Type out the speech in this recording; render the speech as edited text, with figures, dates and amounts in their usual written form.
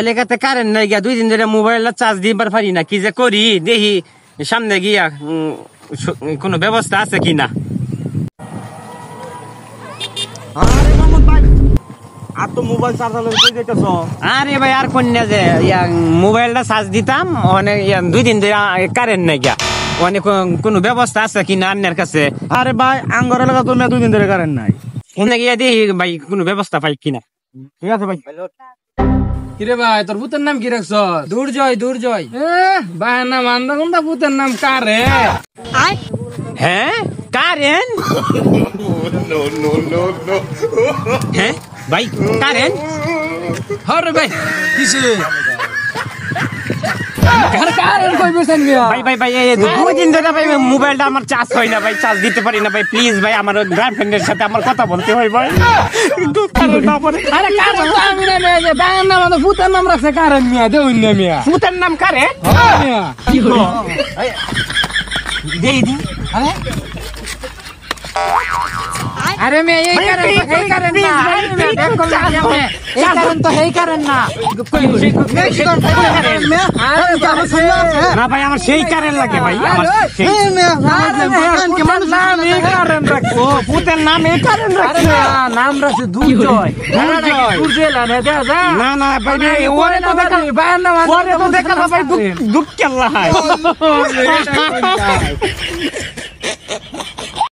এলাকাতে কারেন্ট নাই গিয়া 2 দিন ধরে মোবাইলটা চার্জ দিবার পারি না, কি যে করি দেখি সামনে গিয়া কোনো ব্যবস্থা আছে কিনা। আর তো মোবাইল চার্জ হলে কই যাইতেছ? আরে ভাই আর কোন না যে মোবাইলটা চার্জ দিতাম অনেক 2 দিন ধরে কারেন্ট নাই গিয়া, অনেক কোনো ব্যবস্থা আছে কিনা আপনার কাছে? আরে ভাই আঙ্গর এলাকা তো 2 দিন ধরে কারেন্ট নাই। ওখানে গিয়া দেখি ভাই কোনো ব্যবস্থা পাই কিনা। ঠিক আছে ভাই। কিরে ভাই তোর ভূতের নাম কি রাখছ? দুর্জয়। দুর্জয় ভাই নাম আন্দা কোনটা ভূতের নাম কারে? হ্যাঁ কারেন্ট? হ্যাঁ ভাই কারেন্ট? হরে ভাই কিসে কারেন্ট কই বসেন মিয়া? ভাই ভাই ভাই 2 দিন ধরে ভাই মোবাইলটা আমার চার্জ হয় না ভাই, চার্জ দিতে পারি না ভাই। প্লিজ ভাই আমার গার্লফ্রেন্ডের সাথে আমার কথা বলতে হয় ভাই। আরে কারেন্ট তো আমি না যে বাংলা নাম তো ভূতের নাম রাখছে কারেন্ট মিয়া, দেউন না মিয়া। ভূতের নাম কারেন্ট? হ্যাঁ মিয়া কি হলো? দেই দি। আরে মেয়ে এই কারেন্ট না, এই কারেন্ট তো এই কারেন্ট না। না ভাই আমার সেই কারেন্ট লাগে ভাই, আমার সেই ও ভূতের নাম এই কারেন্ট রাখছে। নাম রাখছে দুর্জয়। দুর্জয় লানে দেখা যা। না না ভাই ওরে তো দেখা বায়ার নাম ওরে তো দেখা ভাই দুঃখ কেল্লা হয়।